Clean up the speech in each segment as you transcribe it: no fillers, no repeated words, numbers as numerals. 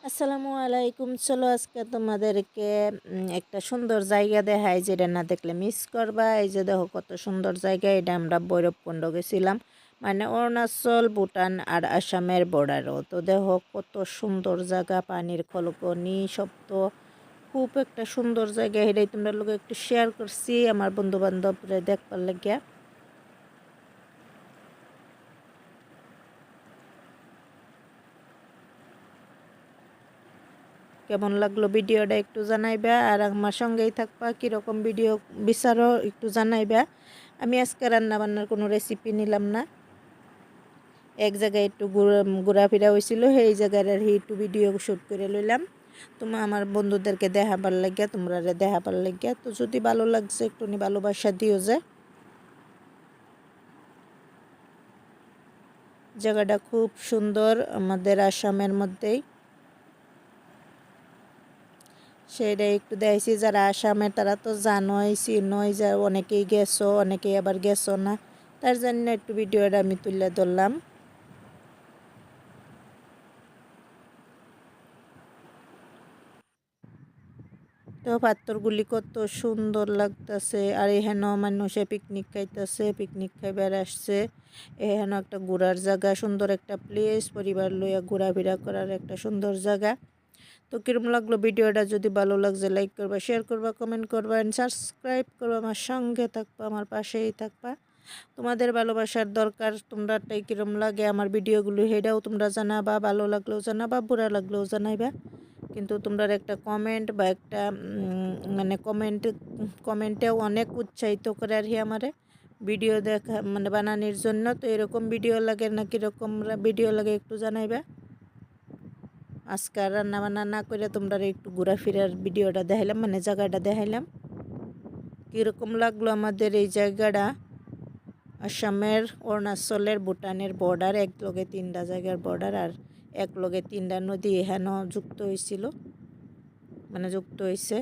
আসসালামু আলাইকুম। চলো আজকে তোমাদেরকে একটা সুন্দর জায়গা দেখাই, যেটা না দেখলে মিস করবা। এই যে দেখো কত সুন্দর জায়গা। এটা আমরা ভৈরবকুণ্ড গেছিলাম, মানে অরুণাচল, ভুটান আর আসামের বর্ডারও। তো দেখো কত সুন্দর জায়গা, পানির খলকনি শব্দ, খুব একটা সুন্দর জায়গা। এটাই তোমরা লোক একটু শেয়ার করছি আমার বন্ধু বান্ধবরা দেখবার লাগিয়া। কেমন লাগলো ভিডিওটা একটু জানাইবা, আর আমার সঙ্গেই থাকবা। কীরকম ভিডিও বিচারো একটু জানাইবা। আমি আজকে রান্না বান্নার কোনো রেসিপি নিলাম না, এক জায়গায় একটু ঘোরাফেরা হয়েছিল, সেই জায়গার আর একটু ভিডিও শ্যুট করে লইলাম আমার বন্ধুদেরকে দেখাবার লাগিয়া, তোমরা দেখাবার লাগিয়া। তো যদি ভালো লাগছে একটু ভালোবাসা দিও। যে জায়গাটা খুব সুন্দর, আমাদের আসামের মধ্যেই। সেটাই একটু দেখছি, যারা আসামের তারা তো জানোই, চিনোই, যা অনেকেই গেছো, অনেকেই আবার গেছো না, তার জন্য একটু ভিডিওটা আমি তুলে ধরলাম। তো পাথরগুলি কত সুন্দর লাগতেছে, আর এখানে মানুষে পিকনিক খাইতেছে, পিকনিক খাইবার আসছে। এখানে একটা ঘোরার জায়গা, সুন্দর একটা প্লেস, পরিবার লইয়া ঘোরাফেরা করার একটা সুন্দর জায়গা। তো কিরম লাগলো ভিডিওটা? যদি ভালো লাগছে লাইক করবা, শেয়ার করবা, কমেন্ট করবা, অ্যান্ড সাবস্ক্রাইব করবা। আমার সঙ্গে থাকবা, আমার পাশেই থাকবা। তোমাদের ভালোবাসার দরকার। তোমরাটাই কিরম লাগে আমার ভিডিওগুলো, সেটাও তোমরা জানাবা। ভালো লাগলেও জানাবা, বুড়া লাগলেও জানাইবা। কিন্তু তোমরা একটা কমেন্ট বা একটা মানে কমেন্টেও অনেক উৎসাহিত করে আর কি আমারে ভিডিও দেখা, মানে বানানোর জন্য। তো এরকম ভিডিও লাগে না কীরকম ভিডিও লাগে একটু জানাইবা। আজকে রান্না বান্না না করে তোমরা একটু ঘোরাফেরার ভিডিওটা দেখাইলাম, মানে জায়গাটা দেখাইলাম। কীরকম লাগলো আমাদের এই জায়গাটা? আসামের, অরুণাচলের, ভুটানের বর্ডার, এক লগে 3টা জায়গার বর্ডার, আর এক লগে 3টা নদী এখানেও যুক্ত হয়েছিল, মানে যুক্ত হয়েছে।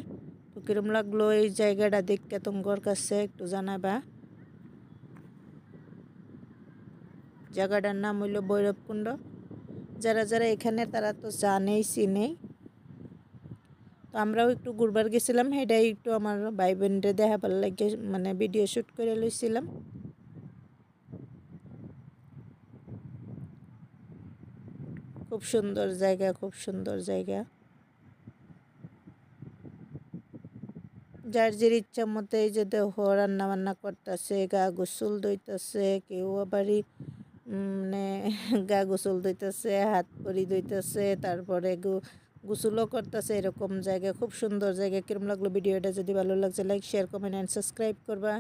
তো কীরকম লাগলো এই জায়গাটা দেখতে তোমার কাছে একটু জানাবা। জায়গাটার নাম হইল ভৈরবকুণ্ড। যারা যারা এখানে তারা তো জানেই, চিনেই। তো আমরাও একটু ঘুরবার গেছিলাম, সেটাই একটু আমার ভাই বোনরে দেখাবার লাগে মানে ভিডিও শ্যুট করে লইছিলাম। খুব সুন্দর জায়গা, খুব সুন্দর জায়গা। যার যে ইচ্ছা মতো এই যে দেহ রান্না বান্না করতেছে, গা গোসল দইতেছে, কেউ আবারই মানে গা গোসল দইতেছে, হাত করি দইতেছে, তারপরে গোসলও করতেছে। এরকম জায়গা, খুব সুন্দর জায়গা। কিরম লাগলো ভিডিওটা? যদি ভালো লাগছে like, share, comment and subscribe করবা।